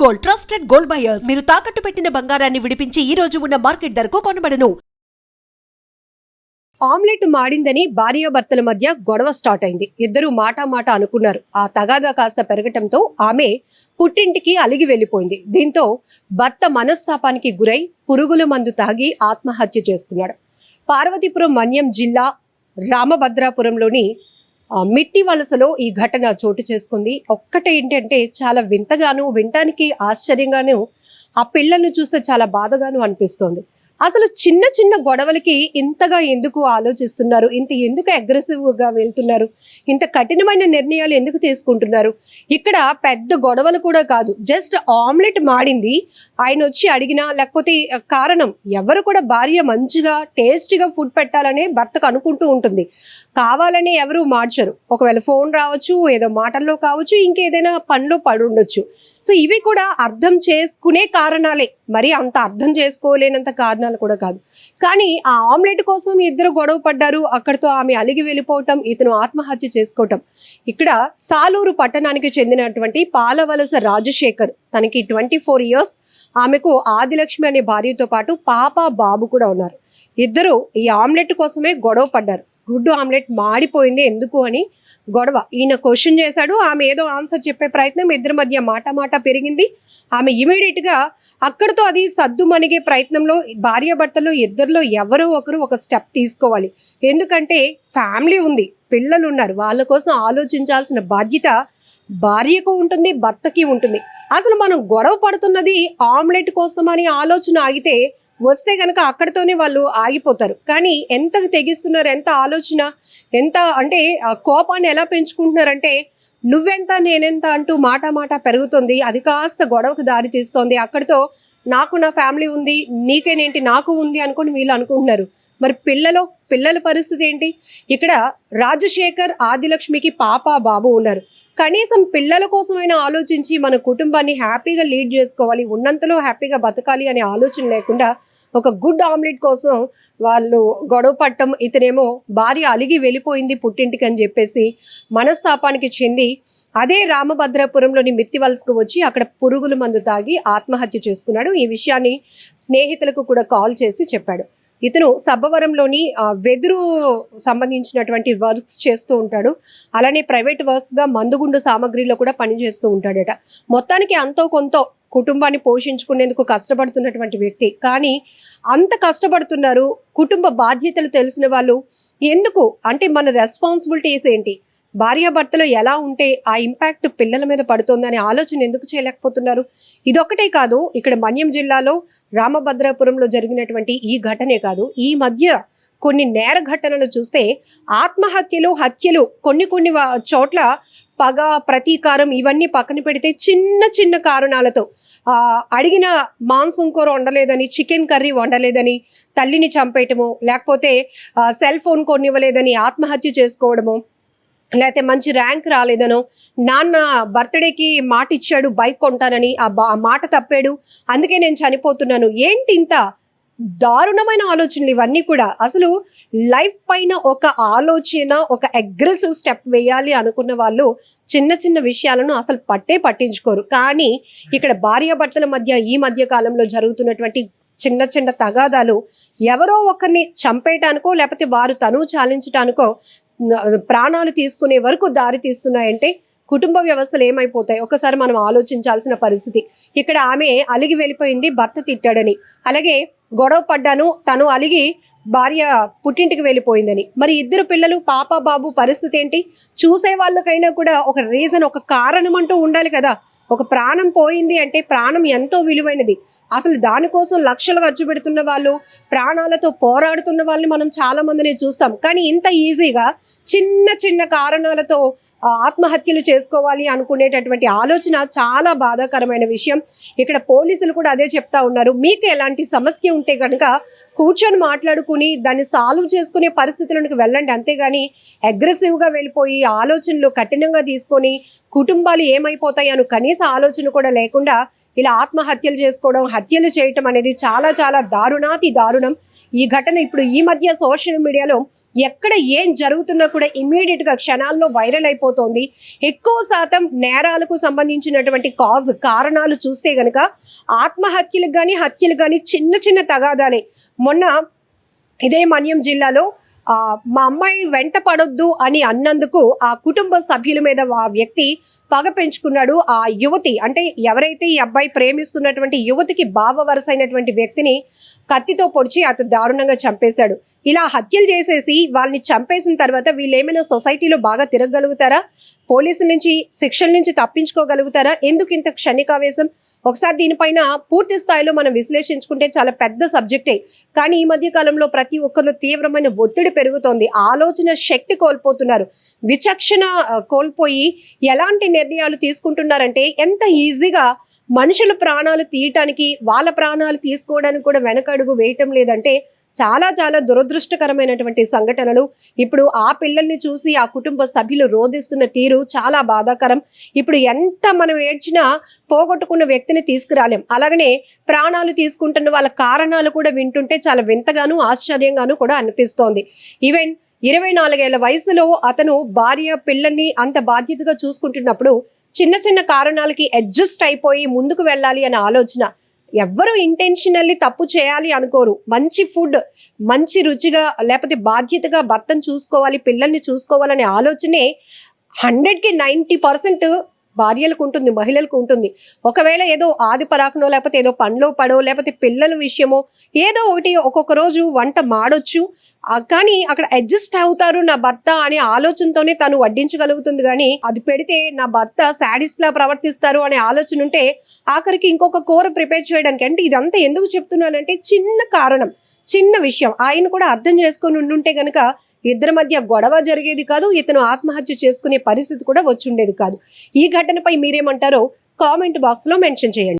Gold, trusted gold buyers. మీరు తాకట్టు పెట్టిన బంగారాన్ని విడిపించి ఈ రోజు ఉన్న మార్కెట్ ధరకు కొనబడను. ఆమ్లెట్ మాడిందని భార్యాభర్తల మధ్య గొడవ స్టార్ట్ అయింది. ఇద్దరు మాట అనుకున్నారు. ఆ తగాదా కాస్త పెరగటంతో ఆమె పుట్టింటికి అలిగి వెళ్ళిపోయింది. దీంతో భర్త మనస్తాపానికి గురై పురుగుల మందు తాగి ఆత్మహత్య చేసుకున్నాడు. పార్వతీపురం మన్యం జిల్లా రామభద్రాపురంలోని మిట్టి వలసలో ఈ ఘటన చోటు చేసుకుంది. ఒక్కటే ఏంటంటే చాలా వింతగాను, వినటానికి ఆశ్చర్యంగాను, ఆ పిల్లలను చూస్తే చాలా బాధగాను అనిపిస్తోంది. అసలు చిన్న చిన్న గొడవలకి ఇంతగా ఎందుకు ఆలోచిస్తున్నారు, ఇంత ఎందుకు అగ్రెసివ్గా వెళ్తున్నారు, ఇంత కఠినమైన నిర్ణయాలు ఎందుకు తీసుకుంటున్నారు? ఇక్కడ పెద్ద గొడవలు కూడా కాదు, జస్ట్ ఆమ్లెట్ మాడింది, ఆయన వచ్చి అడిగినా లేకపోతే కారణం ఎవరు కూడా భార్య మంచిగా టేస్టీగా ఫుడ్ పెట్టాలనే భర్తకు అనుకుంటూ ఉంటుంది. కావాలని ఎవరు మార్చరు. ఒకవేళ ఫోన్ రావచ్చు, ఏదో మాటల్లో కావచ్చు, ఇంకేదైనా పనిలో పడి ఉండొచ్చు. సో ఇవి కూడా అర్థం చేసుకునే కారణాలే, మరి అంత అర్థం చేసుకోలేనంత కారణాలు కూడా కాదు. కానీ ఆ ఆమ్లెట్ కోసం ఇద్దరు గొడవ పడ్డారు. అక్కడితో ఆమె అలిగి వెళ్ళిపోవటం, ఇతను ఆత్మహత్య చేసుకోవటం. ఇక్కడ సాలూరు పట్టణానికి చెందినటువంటి పాలవలస రాజశేఖర్, తనకి 24 years, ఆమెకు ఆదిలక్ష్మి అనే భార్యతో పాటు పాప బాబు కూడా ఉన్నారు. ఇద్దరు ఈ ఆమ్లెట్ కోసమే గొడవ పడ్డారు. గుడ్డు ఆమ్లెట్ మాడిపోయింది ఎందుకు అని గొడవ. ఈయన క్వశ్చన్ చేశాడు, ఆమె ఏదో ఆన్సర్ చెప్పే ప్రయత్నం, ఇద్దరి మధ్య మాట పెరిగింది. ఆమె ఇమీడియట్గా అక్కడితో అది సద్దుమణిగే ప్రయత్నంలో భార్యాభర్తలు ఇద్దరిలో ఎవరో ఒకరు ఒక స్టెప్ తీసుకోవాలి. ఎందుకంటే ఫ్యామిలీ ఉంది, పిల్లలు ఉన్నారు, వాళ్ళ కోసం ఆలోచించాల్సిన బాధ్యత భార్యకు ఉంటుంది, భర్తకి ఉంటుంది. అసలు మనం గొడవ పడుతున్నది ఆమ్లెట్ కోసం అని ఆలోచన ఆగితే వస్తే కనుక అక్కడితోనే వాళ్ళు ఆగిపోతారు. కానీ ఎంత తెగిస్తున్నారు, ఎంత ఆలోచన, ఎంత అంటే కోపాన్ని ఎలా పెంచుకుంటున్నారంటే నువ్వెంత నేనెంత అంటూ మాట పెరుగుతుంది. అది కాస్త గొడవకు దారి తీస్తోంది. అక్కడితో నాకు నా ఫ్యామిలీ ఉంది, నీకేనేంటి నాకు ఉంది అనుకుని వీళ్ళు అనుకుంటున్నారు. మరి పిల్లల పరిస్థితి ఏంటి? ఇక్కడ రాజశేఖర్, ఆదిలక్ష్మికి పాప బాబు ఉన్నారు. కనీసం పిల్లల కోసమైనా ఆలోచించి మన కుటుంబాన్ని హ్యాపీగా లీడ్ చేసుకోవాలి, ఉన్నంతలో హ్యాపీగా బతకాలి అనే ఆలోచన లేకుండా ఒక గుడ్ ఆమ్లెట్ కోసం వాళ్ళు గొడవ పట్టడం. ఇతనేమో భార్య అలిగి వెళ్ళిపోయింది పుట్టింటికి అని చెప్పేసి మనస్తాపానికి చెంది అదే రామభద్రాపురంలోని మిత్తి వలసకు వచ్చి అక్కడ పురుగుల మందు తాగి ఆత్మహత్య చేసుకున్నాడు. ఈ విషయాన్ని స్నేహితులకు కూడా కాల్ చేసి చెప్పాడు. ఇతను సబ్బవరంలోని వెదురు సంబంధించినటువంటి వర్క్స్ చేస్తూ ఉంటాడు. అలానే ప్రైవేట్ వర్క్స్గా మందుగుండు సామాగ్రిలో కూడా పనిచేస్తూ ఉంటాడట. మొత్తానికి అంతో కొంత కుటుంబాన్ని పోషించుకునేందుకు కష్టపడుతున్నటువంటి వ్యక్తి. కానీ అంత కష్టపడుతున్నారు, కుటుంబ బాధ్యతలు తెలిసిన వాళ్ళు ఎందుకు అంటే మన రెస్పాన్సిబిలిటీస్ ఏంటి, భార్యాభర్తలు ఎలా ఉంటే ఆ ఇంపాక్ట్ పిల్లల మీద పడుతుందనే ఆలోచన ఎందుకు చేయలేకపోతున్నారు? ఇదొక్కటే కాదు, ఇక్కడ మన్యం జిల్లాలో రామభద్రాపురంలో జరిగినటువంటి ఈ ఘటనే కాదు, ఈ మధ్య కొన్ని నేర ఘటనలు చూస్తే ఆత్మహత్యలు, హత్యలు, కొన్ని చోట్ల పగ, ప్రతీకారం ఇవన్నీ పక్కన పెడితే చిన్న కారణాలతో అడిగిన మాంసం కూర వండలేదని, చికెన్ కర్రీ వండలేదని తల్లిని చంపేయటము, లేకపోతే సెల్ ఫోన్ కొనివ్వలేదని ఆత్మహత్య చేసుకోవడము, లేకపోతే మంచి ర్యాంక్ రాలేదనో, నాన్న బర్త్డేకి మాట ఇచ్చాడు బైక్ కొంటానని ఆ మాట తప్పాడు అందుకే నేను చనిపోతున్నాను. ఏంటి ఇంత దారుణమైన ఆలోచనలు ఇవన్నీ కూడా? అసలు లైఫ్ పైన ఒక ఆలోచన, ఒక అగ్రెసివ్ స్టెప్ వేయాలి అనుకున్న వాళ్ళు చిన్న విషయాలను అసలు పట్టించుకోరు. కానీ ఇక్కడ భార్యాభర్తల మధ్య ఈ మధ్య కాలంలో జరుగుతున్నటువంటి చిన్న తగాదాలు ఎవరో ఒకరిని చంపేయటానికో లేకపోతే వారు తనువు చాలించటానికో ప్రాణాలు తీసుకునే వరకు దారి తీస్తున్నాయంటే కుటుంబ వ్యవస్థలు ఏమైపోతాయి ఒకసారి మనం ఆలోచించాల్సిన పరిస్థితి. ఇక్కడ ఆమె అలిగి వెళ్ళిపోయింది, భర్త తిట్టాడని, అలాగే గొడవ పడ్డాను, తను అలిగి భార్య పుట్టింటికి వెళ్ళిపోయిందని. మరి ఇద్దరు పిల్లలు పాప బాబు పరిస్థితి ఏంటి? చూసే వాళ్ళకైనా కూడా ఒక రీజన్, ఒక కారణం అంటూ ఉండాలి కదా. ఒక ప్రాణం పోయింది అంటే ప్రాణం ఎంతో విలువైనది. అసలు దానికోసం లక్షలు ఖర్చు పెడుతున్న వాళ్ళు, ప్రాణాలతో పోరాడుతున్న వాళ్ళని మనం చాలా మందిని చూస్తాం. కానీ ఇంత ఈజీగా చిన్న కారణాలతో ఆత్మహత్యలు చేసుకోవాలి అనుకునేటటువంటి ఆలోచన చాలా బాధాకరమైన విషయం. ఇక్కడ పోలీసులు కూడా అదే చెప్తా ఉన్నారు. మీకు ఎలాంటి సమస్య ఉంటే కనుక కూర్చొని మాట్లాడుకుని దాన్ని సాల్వ్ చేసుకునే పరిస్థితులకు వెళ్ళండి, అంతేగాని అగ్రెసివ్గా వెళ్ళిపోయి ఆలోచనలు కఠినంగా తీసుకొని కుటుంబాలు ఏమైపోతాయి అని కనీస ఆలోచన కూడా లేకుండా ఇలా ఆత్మహత్యలు చేసుకోవడం, హత్యలు చేయటం అనేది చాలా చాలా దారుణాతి దారుణం. ఈ ఘటన ఇప్పుడు ఈ మధ్య సోషల్ మీడియాలో ఎక్కడ ఏం జరుగుతున్నా కూడా ఇమ్మీడియట్గా క్షణాల్లో వైరల్ అయిపోతుంది. ఎక్కువ శాతం నేరాలకు సంబంధించినటువంటి కారణాలు చూస్తే గనక ఆత్మహత్యలకు కానీ హత్యలు కానీ చిన్న చిన్న తగాదాలే. మొన్న ఇదే మన్యం జిల్లాలో మా అమ్మాయి వెంట పడొద్దు అని అన్నందుకు ఆ కుటుంబ సభ్యుల మీద ఆ వ్యక్తి పగ పెంచుకున్నాడు. ఆ యువతి అంటే ఎవరైతే ఈ అబ్బాయి ప్రేమిస్తున్నటువంటి యువతికి బావ వరసైనటువంటి వ్యక్తిని కత్తితో పొడిచి అతను దారుణంగా చంపేశాడు. ఇలా హత్యలు చేసేసి వాళ్ళని చంపేసిన తర్వాత వీళ్ళు ఏమైనా సొసైటీలో బాగా తిరగగలుగుతారా? పోలీసుల నుంచి శిక్షల నుంచి తప్పించుకోగలుగుతారా? ఎందుకు ఇంత క్షణికావేశం? ఒకసారి దీనిపైన పూర్తి స్థాయిలో మనం విశ్లేషించుకుంటే చాలా పెద్ద సబ్జెక్టే. కానీ ఈ మధ్య కాలంలో ప్రతి ఒక్కరు తీవ్రమైన ఒత్తిడి పెరుగుతోంది. ఆలోచన శక్తి కోల్పోతున్నారు. విచక్షణ కోల్పోయి ఎలాంటి నిర్ణయాలు తీసుకుంటున్నారంటే ఎంత ఈజీగా మనుషుల ప్రాణాలు తీయటానికి, వాళ్ళ ప్రాణాలు తీసుకోవడానికి కూడా వెనకడుగు వేయటం లేదంటే చాలా చాలా దురదృష్టకరమైనటువంటి సంఘటనలు. ఇప్పుడు ఆ పిల్లల్ని చూసి ఆ కుటుంబ సభ్యులు రోధిస్తున్న తీరు చాలా బాధాకరం. ఇప్పుడు ఎంత మనం ఏడ్చినా పోగొట్టుకున్న వ్యక్తిని తీసుకురాలేం. అలాగనే ప్రాణాలు తీసుకుంటున్న వాళ్ళ కారణాలు కూడా వింటుంటే చాలా వింతగాను ఆశ్చర్యంగాను కూడా అనిపిస్తోంది. ఈవెన్ 24 ఏళ్ల వయసులో అతను భార్య పిల్లల్ని అంత బాధ్యతగా చూసుకుంటున్నప్పుడు చిన్న చిన్న కారణాలకి అడ్జస్ట్ అయిపోయి ముందుకు వెళ్ళాలి అనే ఆలోచన. ఎవ్వరూ ఇంటెన్షనల్లీ తప్పు చేయాలి అనుకోరు. మంచి ఫుడ్, మంచి రుచిగా లేకపోతే బాధ్యతగా భర్తను చూసుకోవాలి, పిల్లల్ని చూసుకోవాలనే ఆలోచనే 100కి 90% భార్యలకు ఉంటుంది, మహిళలకు ఉంటుంది. ఒకవేళ ఏదో ఆది పరాకునో లేకపోతే ఏదో పనిలో పడో లేకపోతే పిల్లల విషయమో ఏదో ఒకటి ఒక్కొక్క రోజు వంట మాడొచ్చు, కానీ అక్కడ అడ్జస్ట్ అవుతారు నా భర్త అనే ఆలోచనతోనే తను వడ్డించగలుగుతుంది. కానీ అది పెడితే నా భర్త సాడిస్ట్ లా ప్రవర్తిస్తారు అనే ఆలోచన ఉంటే ఆఖరికి ఇంకొక కూర ప్రిపేర్ చేయడానికి. అంటే ఇదంతా ఎందుకు చెప్తున్నానంటే చిన్న కారణం, చిన్న విషయం ఆయన కూడా అర్థం చేసుకొని ఉండుంటే గనక ఇద్దరి మధ్య గొడవ జరిగేది కాదు, ఇతను ఆత్మహత్య చేసుకునే పరిస్థితి కూడా వచ్చి ఉండేది కాదు. ఈ ఘటనపై మీరేమంటారో కామెంట్ బాక్స్లో మెన్షన్ చేయండి.